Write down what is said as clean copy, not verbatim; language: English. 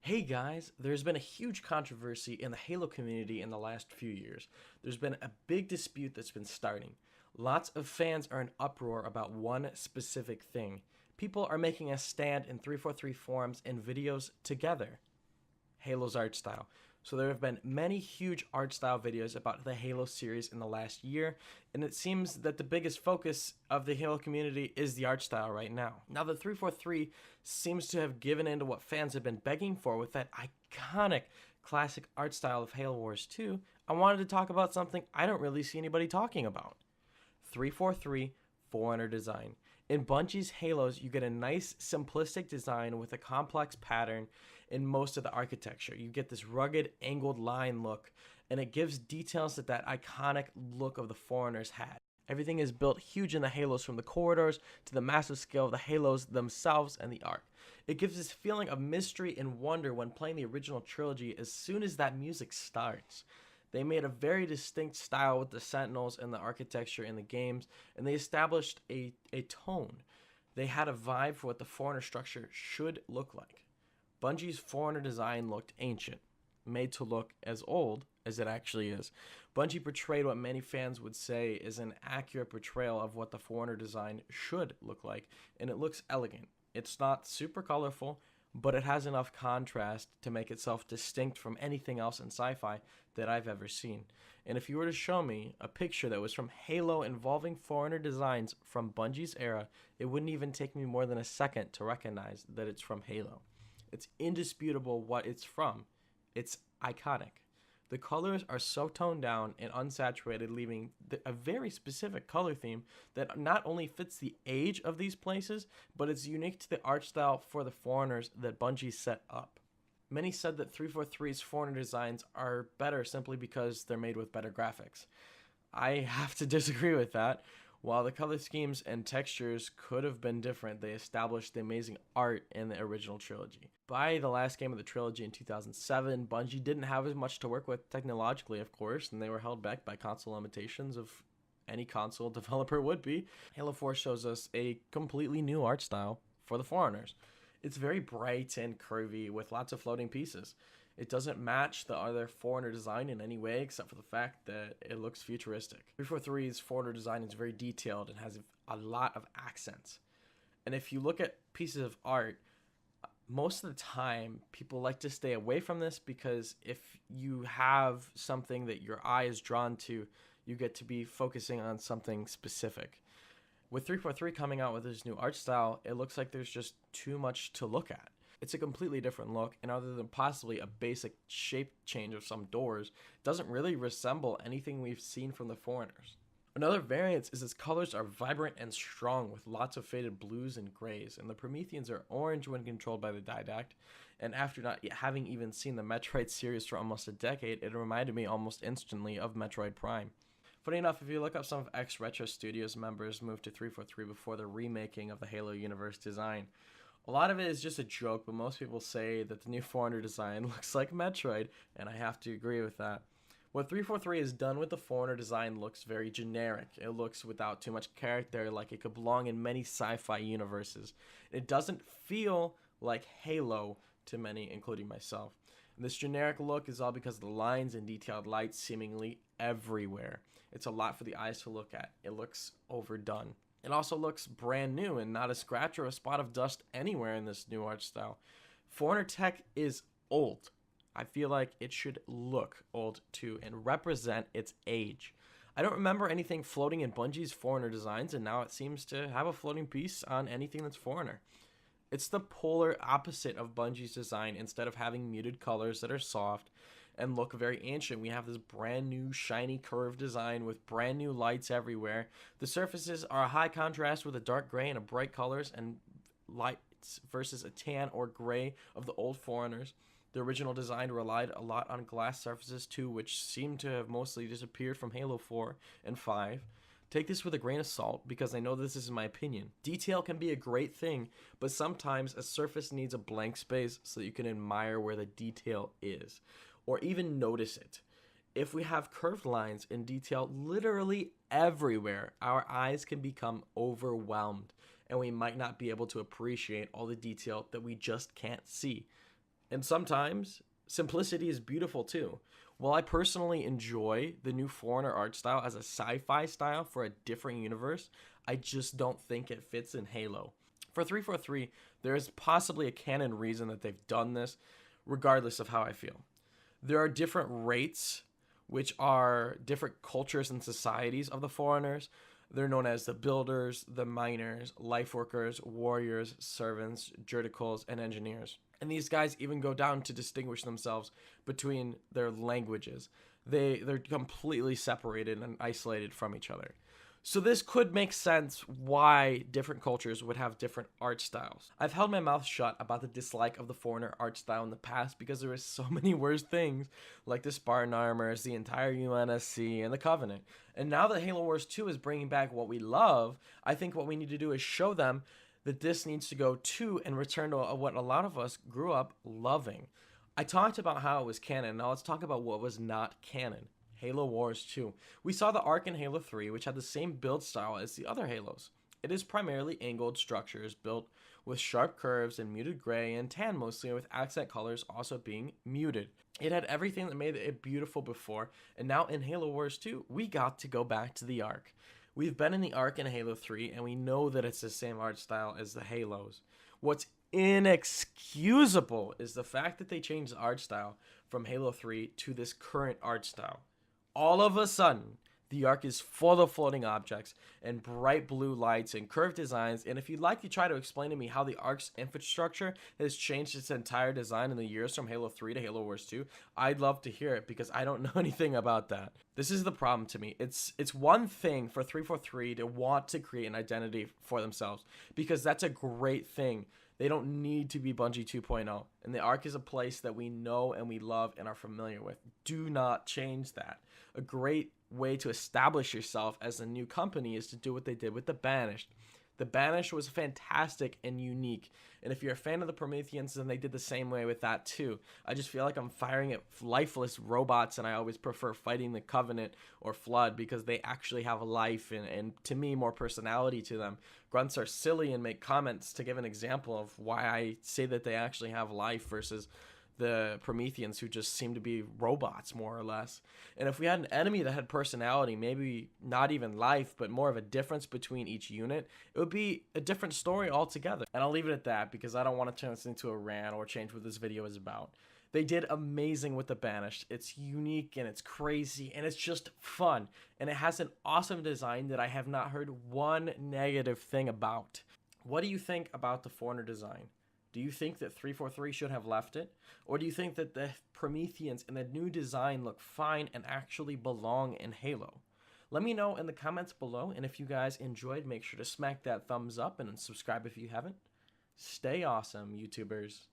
Hey guys, there's been a huge controversy in the Halo community in the last few years. There's been a big dispute that's been starting. Lots of fans are in uproar about one specific thing. People are making a stand in 343 forums and videos together. Halo's art style. So there have been many huge art style videos about the Halo series in the last year, and it seems that the biggest focus of the Halo community is the art style right now. Now the 343 seems to have given in to what fans have been begging for with that iconic classic art style of Halo Wars 2. I wanted to talk about something I don't really see anybody talking about. 343 Forerunner design. In Bungie's Halos, you get a nice simplistic design with a complex pattern in most of the architecture. You get this rugged angled line look, and it gives details that iconic look of the Foreigners had. Everything is built huge in the Halos, from the corridors to the massive scale of the Halos themselves and the art. It gives this feeling of mystery and wonder when playing the original trilogy as soon as that music starts. They made a very distinct style with the Sentinels and the architecture in the games, and they established a tone. They had a vibe for what the Forerunner structure should look like. Bungie's Forerunner design looked ancient, made to look as old as it actually is. Bungie portrayed what many fans would say is an accurate portrayal of what the Forerunner design should look like, and it looks elegant. It's not super colorful, but it has enough contrast to make itself distinct from anything else in sci-fi that I've ever seen. And if you were to show me a picture that was from Halo involving Forerunner designs from Bungie's era, it wouldn't even take me more than a second to recognize that it's from Halo. It's indisputable what it's from. It's iconic. The colors are so toned down and unsaturated, leaving a very specific color theme that not only fits the age of these places, but it's unique to the art style for the Foreigners that Bungie set up. Many said that 343's Forerunner designs are better simply because they're made with better graphics. I have to disagree with that. While the color schemes and textures could have been different, they established the amazing art in the original trilogy. By the last game of the trilogy in 2007, Bungie didn't have as much to work with technologically, of course, and they were held back by console limitations of any console developer would be. Halo 4 shows us a completely new art style for the Foreigners. It's very bright and curvy with lots of floating pieces. It doesn't match the other Forerunner design in any way except for the fact that it looks futuristic. 343's Forerunner design is very detailed and has a lot of accents. And if you look at pieces of art, most of the time people like to stay away from this because if you have something that your eye is drawn to, you get to be focusing on something specific. With 343 coming out with this new art style, it looks like there's just too much to look at. It's a completely different look, and other than possibly a basic shape change of some doors, it doesn't really resemble anything we've seen from the Foreigners. Another variance is its colors are vibrant and strong with lots of faded blues and grays, and the Prometheans are orange when controlled by the Didact, and after not having even seen the Metroid series for almost a decade, it reminded me almost instantly of Metroid Prime. Funny enough, if you look up some of Retro Studios members moved to 343 before the remaking of the Halo universe design, a lot of it is just a joke, but most people say that the new Forerunner design looks like Metroid, and I have to agree with that. What 343 has done with the Forerunner design looks very generic. It looks without too much character, like it could belong in many sci-fi universes. It doesn't feel like Halo to many, including myself. And this generic look is all because of the lines and detailed lights seemingly everywhere. It's a lot for the eyes to look at. It looks overdone. It also looks brand new and not a scratch or a spot of dust anywhere in this new art style. Forerunner tech is old. I feel like it should look old too and represent its age. I don't remember anything floating in Bungie's Forerunner designs, and now it seems to have a floating piece on anything that's Forerunner. It's the polar opposite of Bungie's design. Instead of having muted colors that are soft and look very ancient, we have this brand new shiny curved design with brand new lights everywhere. The surfaces are a high contrast with a dark gray and a bright colors and lights versus a tan or gray of the old Foreigners. The original design relied a lot on glass surfaces too, which seem to have mostly disappeared from Halo 4 and 5. Take this with a grain of salt because I know this is my opinion. Detail can be a great thing, but sometimes a surface needs a blank space so that you can admire where the detail is, or even notice it. If we have curved lines and detail literally everywhere, our eyes can become overwhelmed, and we might not be able to appreciate all the detail that we just can't see. And sometimes simplicity is beautiful too. While I personally enjoy the new Forerunner art style as a sci-fi style for a different universe, I just don't think it fits in Halo. For 343, there is possibly a canon reason that they've done this, regardless of how I feel. There are different rates, which are different cultures and societies of the Forerunners. They're known as the Builders, the Miners, Life Workers, Warriors, Servants, Jurticles, and Engineers. And these guys even go down to distinguish themselves between their languages. They're completely separated and isolated from each other. So this could make sense why different cultures would have different art styles. I've held my mouth shut about the dislike of the Forerunner art style in the past because there is so many worse things, like the Spartan armors, the entire UNSC, and the Covenant. And now that Halo Wars 2 is bringing back what we love, I think what we need to do is show them that this needs to go to and return to what a lot of us grew up loving. I talked about how it was canon. Now let's talk about what was not canon. Halo Wars 2. We saw the arc in Halo 3, which had the same build style as the other Halos. It is primarily angled structures built with sharp curves and muted gray and tan mostly, with accent colors also being muted. It had everything that made it beautiful before, and now in Halo Wars 2, we got to go back to the arc. We've been in the arc in Halo 3, and we know that it's the same art style as the Halos. What's inexcusable is the fact that they changed the art style from Halo 3 to this current art style. All of a sudden, the arc is full of floating objects and bright blue lights and curved designs, and if you'd like to try to explain to me how the arc's infrastructure has changed its entire design in the years from Halo 3 to Halo Wars 2, I'd love to hear it because I don't know anything about that. This is the problem to me. It's one thing for 343 to want to create an identity for themselves because that's a great thing. They don't need to be Bungie 2.0, and the arc is a place that we know and we love and are familiar with. Do not change that. A great way to establish yourself as a new company is to do what they did with the Banished. The Banished was fantastic and unique, and if you're a fan of the Prometheans, then they did the same way with that too. I just feel like I'm firing at lifeless robots, and I always prefer fighting the Covenant or Flood because they actually have a life and to me, more personality to them. Grunts are silly and make comments to give an example of why I say that they actually have life versus the Prometheans, who just seem to be robots more or less. And if we had an enemy that had personality, maybe not even life, but more of a difference between each unit, it would be a different story altogether. And I'll leave it at that because I don't want to turn this into a rant or change what this video is about. They did amazing with the Banished. It's unique and it's crazy and it's just fun. And it has an awesome design that I have not heard one negative thing about. What do you think about the Forerunner design? Do you think that 343 should have left it? Or do you think that the Prometheans and the new design look fine and actually belong in Halo? Let me know in the comments below, and if you guys enjoyed, make sure to smack that thumbs up and subscribe if you haven't. Stay awesome, YouTubers.